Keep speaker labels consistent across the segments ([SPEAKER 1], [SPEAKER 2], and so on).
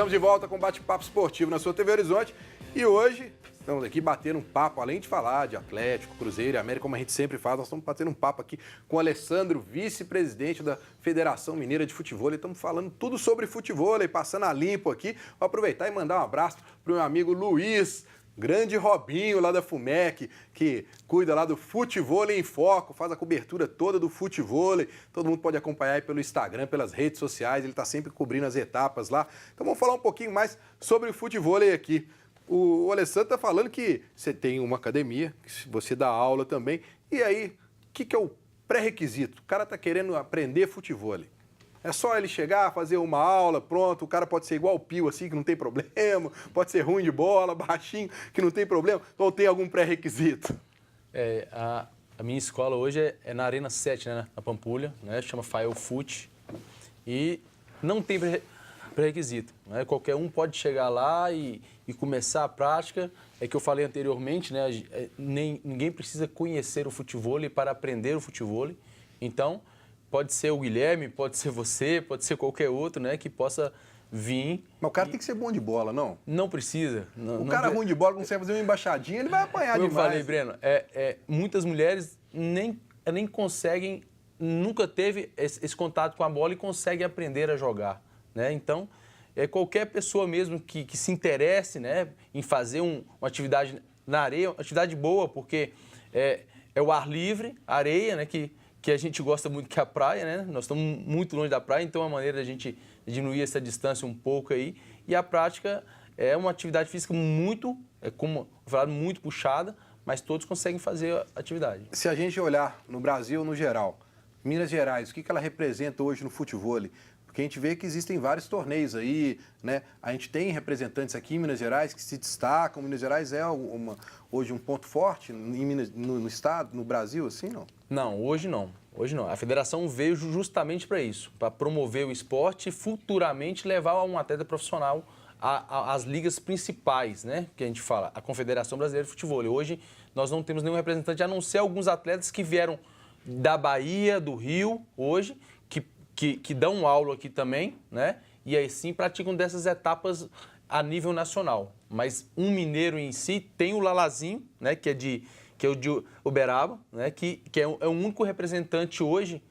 [SPEAKER 1] Estamos de volta com o Bate-Papo Esportivo na sua TV Horizonte e hoje estamos aqui batendo um papo, além de falar de Atlético, Cruzeiro e América, como a gente sempre faz, nós estamos batendo um papo aqui com o Alessandro, vice-presidente da Federação Mineira de Futevôlei. Estamos falando tudo sobre futevôlei, passando a limpo aqui. Vou aproveitar e mandar um abraço para o meu amigo Luiz, grande Robinho lá da FUMEC, que cuida lá do Futevôlei em Foco, faz a cobertura toda do futevôlei. Todo mundo pode acompanhar aí pelo Instagram, pelas redes sociais, ele está sempre cobrindo as etapas lá. Então vamos falar um pouquinho mais sobre o futevôlei aqui. O Alessandro está falando que você tem uma academia, que você dá aula também. E aí, o que é o pré-requisito? O cara está querendo aprender futevôlei. É só ele chegar, fazer uma aula, pronto, o cara pode ser igual o Pio, assim, que não tem problema, pode ser ruim de bola, baixinho, que não tem problema, ou tem algum pré-requisito?
[SPEAKER 2] A minha escola hoje é na Arena 7, né, na Pampulha, né, chama Fael Fute, e não tem pré-requisito, né, qualquer um pode chegar lá e começar a prática. É que eu falei anteriormente, né, ninguém precisa conhecer o futevôlei para aprender o futevôlei, então pode ser o Guilherme, pode ser você, pode ser qualquer outro, né, que possa vir.
[SPEAKER 1] Mas o cara tem que ser bom de bola, não?
[SPEAKER 2] Não precisa.
[SPEAKER 1] O cara ruim de bola, quando você fazer uma embaixadinha, ele vai apanhar
[SPEAKER 2] Como
[SPEAKER 1] demais.
[SPEAKER 2] eu falei, Breno, muitas mulheres nem conseguem, nunca teve esse contato com a bola e conseguem aprender a jogar, né? Então, qualquer pessoa mesmo que se interesse, né, em fazer uma atividade na areia, uma atividade boa, porque é o ar livre, a areia, né, que a gente gosta muito, que é a praia, né? Nós estamos muito longe da praia, então é uma maneira da gente diminuir essa distância um pouco aí. E a prática é uma atividade física muito, como falado, muito puxada, mas todos conseguem fazer a atividade.
[SPEAKER 1] Se a gente olhar no Brasil no geral, Minas Gerais, o que ela representa hoje no futevôlei? Porque a gente vê que existem vários torneios aí, né? A gente tem representantes aqui em Minas Gerais que se destacam. Minas Gerais é hoje um ponto forte no estado, no Brasil, assim, não?
[SPEAKER 2] Não, hoje não. Hoje não. A federação veio justamente para isso, para promover o esporte e futuramente levar um atleta profissional às ligas principais, né? Que a gente fala, a Confederação Brasileira de Futevôlei. Hoje nós não temos nenhum representante, a não ser alguns atletas que vieram da Bahia, do Rio, hoje, que dão aula aqui também, né? E aí sim praticam dessas etapas a nível nacional. Mas um mineiro em si tem o Lalazinho, né? Que é o de Uberaba, né? Que é o único representante hoje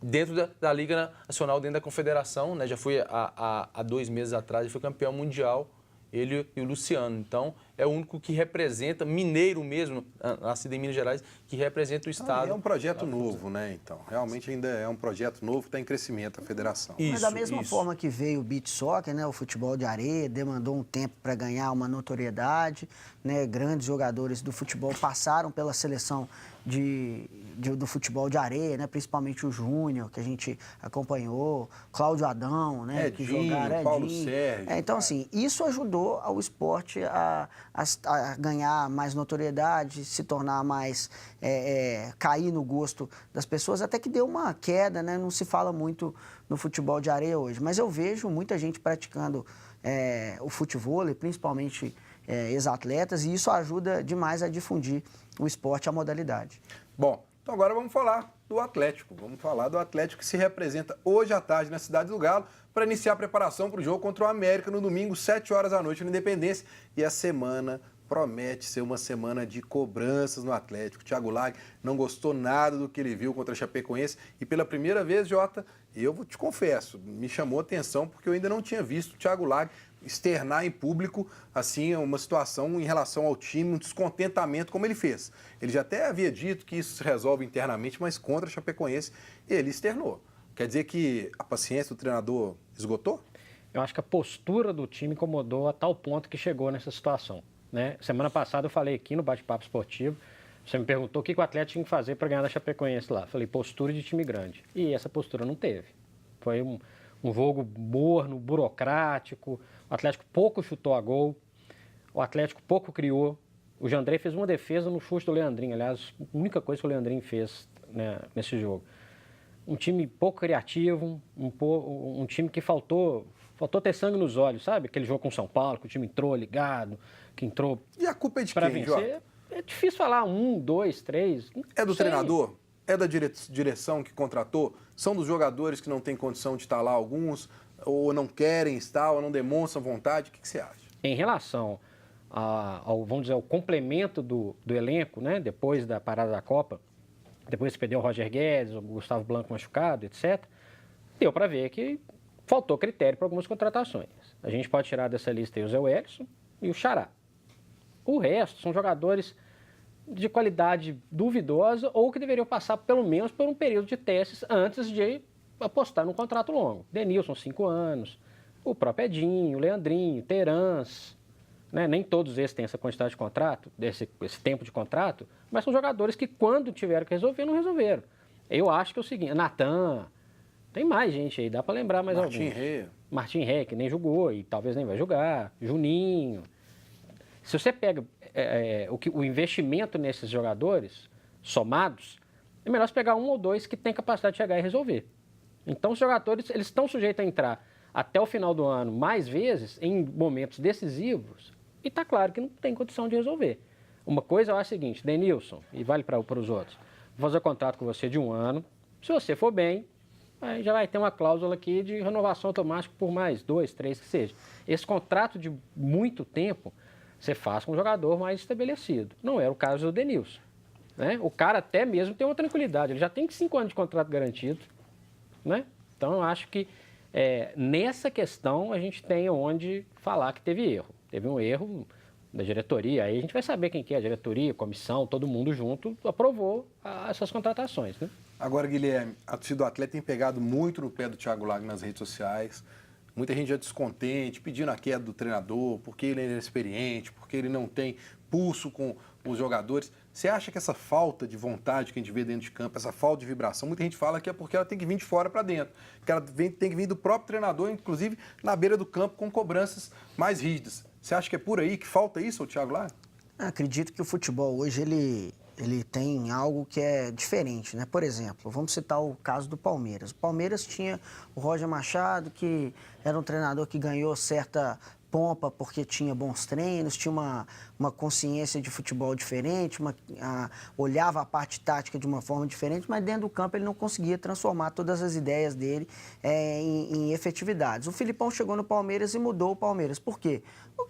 [SPEAKER 2] dentro da Liga Nacional, dentro da Confederação, né? Já foi há 2 meses atrás, ele foi campeão mundial, ele e o Luciano. Então, é o único que representa, mineiro mesmo, nascido em Minas Gerais, que representa o estado.
[SPEAKER 1] É um projeto novo, né? Então, realmente ainda é um projeto novo que está em crescimento a federação.
[SPEAKER 3] Mas da mesma forma que veio o beach soccer, né, o futebol de areia, demandou um tempo para ganhar uma notoriedade, né? Grandes jogadores do futebol passaram pela seleção do futebol de areia, né? Principalmente o Júnior, que a gente acompanhou, Cláudio Adão, né?
[SPEAKER 1] Edinho,
[SPEAKER 3] que jogaram,
[SPEAKER 1] Paulo Sérgio.
[SPEAKER 3] Então, assim, isso ajudou ao esporte a ganhar mais notoriedade, se tornar mais, cair no gosto das pessoas, até que deu uma queda, né? Não se fala muito no futebol de areia hoje, mas eu vejo muita gente praticando o futevôlei, principalmente ex-atletas, e isso ajuda demais a difundir o esporte, a modalidade.
[SPEAKER 1] Bom, então agora vamos falar do Atlético. Vamos falar do Atlético que se representa hoje à tarde na Cidade do Galo para iniciar a preparação para o jogo contra o América no domingo, 7 horas da noite, na Independência. E a semana promete ser uma semana de cobranças no Atlético. O Thiago Lage não gostou nada do que ele viu contra a Chapecoense. E pela primeira vez, Jota, eu te confesso, me chamou a atenção porque eu ainda não tinha visto o Thiago Lage externar em público assim uma situação em relação ao time, um descontentamento como ele fez. Ele já até havia dito que isso se resolve internamente, mas contra a Chapecoense ele externou. Quer dizer que a paciência do treinador esgotou?
[SPEAKER 4] Eu acho que a postura do time incomodou a tal ponto que chegou nessa situação, né? Semana passada eu falei aqui no Bate-Papo Esportivo, você me perguntou o que o Atlético tinha que fazer para ganhar da Chapecoense lá. Falei, postura de time grande. E essa postura não teve. Foi um jogo morno, burocrático. O Atlético pouco chutou a gol. O Atlético pouco criou. O Jandrei fez uma defesa no chute do Leandrinho. Aliás, a única coisa que o Leandrinho fez, né, nesse jogo. Um time pouco criativo, um time que faltou ter sangue nos olhos, sabe? Aquele jogo com o São Paulo, que o time entrou ligado, que entrou...
[SPEAKER 1] E a culpa é de
[SPEAKER 4] para
[SPEAKER 1] quem,
[SPEAKER 4] vencer.
[SPEAKER 1] Jota?
[SPEAKER 4] É difícil falar 1, 2, 3.
[SPEAKER 1] É do treinador? É da direção que contratou? São dos jogadores que não têm condição de estar lá alguns? ou não querem estar, ou não demonstram vontade? O que você acha?
[SPEAKER 4] Em relação vamos dizer, ao complemento do elenco, né, depois da parada da Copa, depois que perdeu o Roger Guedes, o Gustavo Blanco machucado, etc., deu para ver que faltou critério para algumas contratações. A gente pode tirar dessa lista aí o Zé Wellison e o Xará. O resto são jogadores de qualidade duvidosa ou que deveriam passar pelo menos por um período de testes antes de apostar num contrato longo. Denilson, 5 anos, o próprio Edinho, o Leandrinho, Terans, né? Nem todos esses têm essa quantidade de contrato, esse tempo de contrato, mas são jogadores que quando tiveram que resolver, não resolveram. Eu acho que é o seguinte, Natan, tem mais gente aí, dá para lembrar mais alguns. Martin Ré, que nem jogou e talvez nem vai jogar, Juninho. Se você pega o investimento nesses jogadores somados, é melhor você pegar um ou dois que tem capacidade de chegar e resolver. Então, os jogadores eles estão sujeitos a entrar até o final do ano mais vezes, em momentos decisivos, e está claro que não tem condição de resolver. Uma coisa eu acho a seguinte, Denilson, e vale para os outros, vou fazer contrato com você de 1 ano, se você for bem, aí já vai ter uma cláusula aqui de renovação automática por mais 2, 3, que seja. Esse contrato de muito tempo, você faz com um jogador mais estabelecido. Não era o caso do Denilson, né? O cara até mesmo tem uma tranquilidade, ele já tem 5 anos de contrato garantido, né? Então, eu acho que nessa questão a gente tem onde falar que teve erro. Teve um erro da diretoria, aí a gente vai saber quem que é a diretoria, a comissão, todo mundo junto aprovou essas contratações, né?
[SPEAKER 1] Agora, Guilherme, a torcida do Atlético tem pegado muito no pé do Thiago Largue nas redes sociais. Muita gente já descontente, pedindo a queda do treinador, porque ele é inexperiente, porque ele não tem pulso com os jogadores. Você acha que essa falta de vontade que a gente vê dentro de campo, essa falta de vibração, muita gente fala que é porque ela tem que vir de fora para dentro, que ela tem que vir do próprio treinador, inclusive na beira do campo, com cobranças mais rígidas. Você acha que é por aí que falta isso, o Thiago Largue?
[SPEAKER 3] Acredito que o futebol hoje ele tem algo que é diferente, né? Por exemplo, vamos citar o caso do Palmeiras. O Palmeiras tinha o Roger Machado, que era um treinador que ganhou certa pompa porque tinha bons treinos, tinha uma consciência de futebol diferente, olhava a parte tática de uma forma diferente, mas dentro do campo ele não conseguia transformar todas as ideias dele em efetividades. O Filipão chegou no Palmeiras e mudou o Palmeiras. Por quê?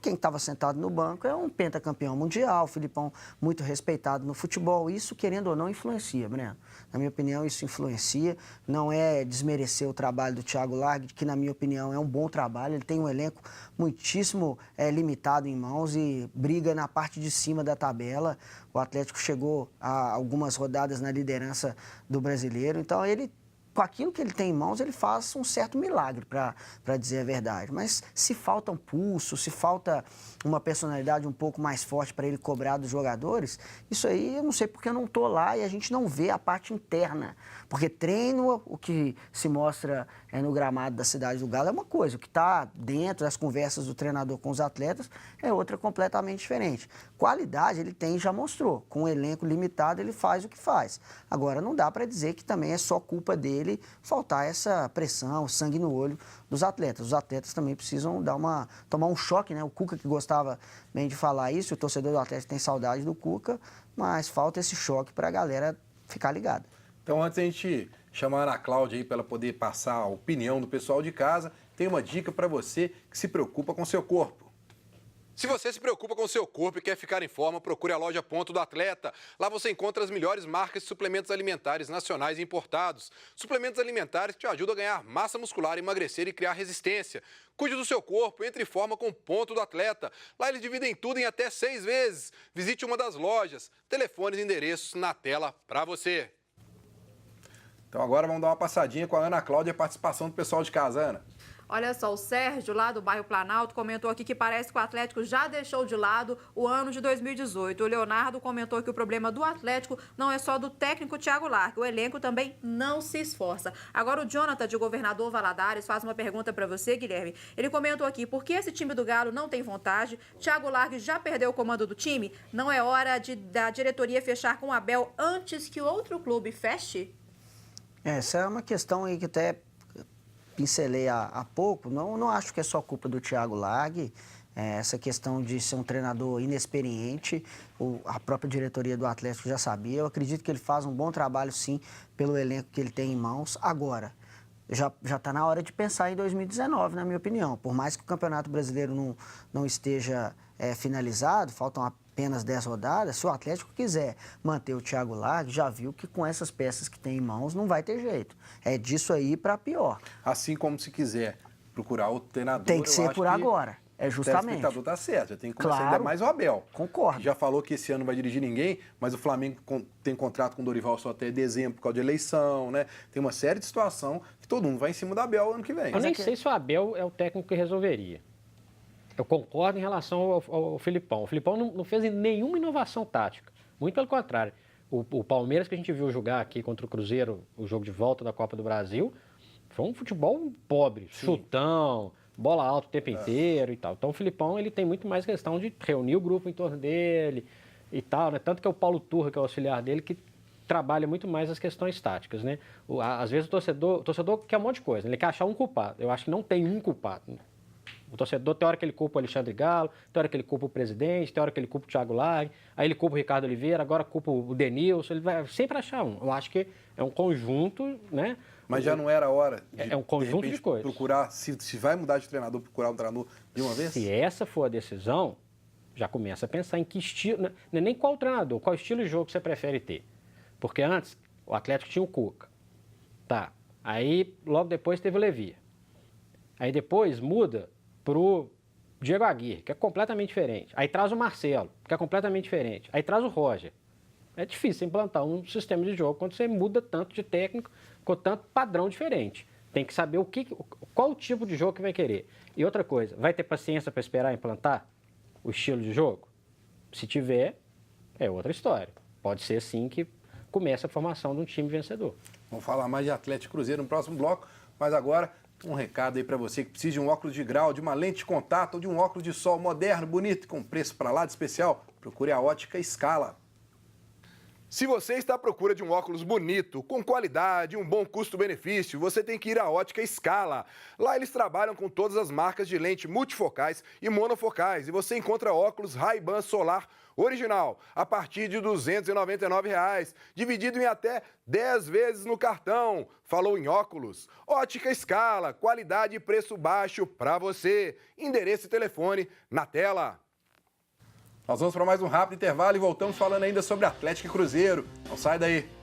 [SPEAKER 3] Quem estava sentado no banco é um pentacampeão mundial, o Filipão muito respeitado no futebol. Isso, querendo ou não, influencia, Breno. Na minha opinião, isso influencia. Não é desmerecer o trabalho do Thiago Largue, que, na minha opinião, é um bom trabalho. Ele tem um elenco muitíssimo limitado em mãos e briga na parte de cima da tabela. O Atlético chegou a algumas rodadas na liderança do Brasileiro. Então, ele, com aquilo que ele tem em mãos, ele faz um certo milagre, para dizer a verdade. Mas se falta um pulso, se falta uma personalidade um pouco mais forte para ele cobrar dos jogadores, isso aí eu não sei porque eu não estou lá e a gente não vê a parte interna. Porque treino, o que se mostra no gramado da Cidade do Galo é uma coisa, o que está dentro das conversas do treinador com os atletas é outra completamente diferente. Qualidade ele tem e já mostrou. Com um elenco limitado ele faz o que faz. Agora não dá para dizer que também é só culpa dele faltar essa pressão, sangue no olho dos atletas. Os atletas também precisam tomar um choque, né? O Cuca que gostava bem de falar isso, o torcedor do Atlético tem saudade do Cuca, mas falta esse choque para a galera ficar ligada.
[SPEAKER 1] Então, antes da gente chamar a Ana Cláudia aí para ela poder passar a opinião do pessoal de casa, tem uma dica para você que se preocupa com seu corpo. Se você se preocupa com o seu corpo e quer ficar em forma, procure a loja Ponto do Atleta. Lá você encontra as melhores marcas de suplementos alimentares nacionais e importados. Suplementos alimentares que te ajudam a ganhar massa muscular, emagrecer e criar resistência. Cuide do seu corpo, entre em forma com o Ponto do Atleta. Lá eles dividem tudo em até 6 vezes. Visite uma das lojas. Telefones e endereços na tela para você. Então agora vamos dar uma passadinha com a Ana Cláudia e a participação do pessoal de casa, Ana.
[SPEAKER 5] Olha só, o Sérgio, lá do bairro Planalto, comentou aqui que parece que o Atlético já deixou de lado o ano de 2018. O Leonardo comentou que o problema do Atlético não é só do técnico Thiago Largue, o elenco também não se esforça. Agora o Jonathan, de Governador Valadares, faz uma pergunta para você, Guilherme. Ele comentou aqui, por que esse time do Galo não tem vontade? Thiago Largue já perdeu o comando do time? Não é hora da diretoria fechar com o Abel antes que outro clube feche?
[SPEAKER 3] Essa é uma questão aí que até pincelei há pouco. Não acho que é só culpa do Thiago Largue. Essa questão de ser um treinador inexperiente, a própria diretoria do Atlético já sabia. Eu acredito que ele faz um bom trabalho, sim, pelo elenco que ele tem em mãos. Agora, já está na hora de pensar em 2019, na minha opinião. Por mais que o Campeonato Brasileiro não esteja finalizado, faltam apenas 10 rodadas, se o Atlético quiser manter o Thiago Largue, já viu que com essas peças que tem em mãos não vai ter jeito. É disso aí para pior.
[SPEAKER 1] Assim como se quiser procurar outro treinador,
[SPEAKER 3] Tem que ser por agora. É justamente.
[SPEAKER 1] O telespectador está certo, já tem que começar
[SPEAKER 3] Claro.
[SPEAKER 1] ainda mais o Abel.
[SPEAKER 3] Concordo.
[SPEAKER 1] Já falou que esse ano não vai dirigir ninguém, mas o Flamengo tem contrato com o Dorival só até dezembro por causa de eleição, né? Tem uma série de situação que todo mundo vai em cima do Abel ano que vem.
[SPEAKER 4] Eu nem sei se o Abel é o técnico que resolveria. Eu concordo em relação ao Filipão. O Filipão não fez nenhuma inovação tática. Muito pelo contrário. O Palmeiras que a gente viu jogar aqui contra o Cruzeiro, o jogo de volta da Copa do Brasil, foi um futebol pobre, chutão, bola alta o tempo inteiro e tal. Então o Filipão ele tem muito mais questão de reunir o grupo em torno dele e tal, né? Tanto que é o Paulo Turra, que é o auxiliar dele, que trabalha muito mais as questões táticas, né? Às vezes o torcedor quer um monte de coisa, ele quer achar um culpado. Eu acho que não tem um culpado. O torcedor, tem hora que ele culpa o Alexandre Galo, tem hora que ele culpa o presidente, tem hora que ele culpa o Thiago Largue, aí ele culpa o Ricardo Oliveira, agora culpa o Denilson, ele vai sempre achar um. Eu acho que é um conjunto, né?
[SPEAKER 1] Mas já não era hora de,
[SPEAKER 4] um conjunto de
[SPEAKER 1] repente,
[SPEAKER 4] coisas.
[SPEAKER 1] Procurar, se vai mudar de treinador, procurar um treinador de uma vez?
[SPEAKER 4] Se essa for a decisão, já começa a pensar em que estilo, não é nem qual treinador, qual estilo de jogo você prefere ter. Porque antes, o Atlético tinha o Cuca. Tá. Aí, logo depois, teve o Levi. Aí depois muda pro Diego Aguirre, que é completamente diferente. Aí traz o Marcelo, que é completamente diferente. Aí traz o Roger. É difícil implantar um sistema de jogo quando você muda tanto de técnico com tanto padrão diferente. Tem que saber qual o tipo de jogo que vai querer. E outra coisa, vai ter paciência para esperar implantar o estilo de jogo? Se tiver, é outra história. Pode ser assim que começa a formação de um time vencedor.
[SPEAKER 1] Vamos falar mais de Atlético e Cruzeiro no próximo bloco, mas agora um recado aí para você que precisa de um óculos de grau, de uma lente de contato ou de um óculos de sol moderno, bonito e com preço para lá de especial, procure a Ótica Scala. Se você está à procura de um óculos bonito, com qualidade, um bom custo-benefício, você tem que ir à Ótica Scala. Lá eles trabalham com todas as marcas de lente multifocais e monofocais e você encontra óculos Ray-Ban Solar original a partir de R$ 299, dividido em até 10 vezes no cartão. Falou em óculos? Ótica Scala, qualidade e preço baixo para você. Endereço e telefone na tela. Nós vamos para mais um rápido intervalo e voltamos falando ainda sobre Atlético e Cruzeiro. Não sai daí.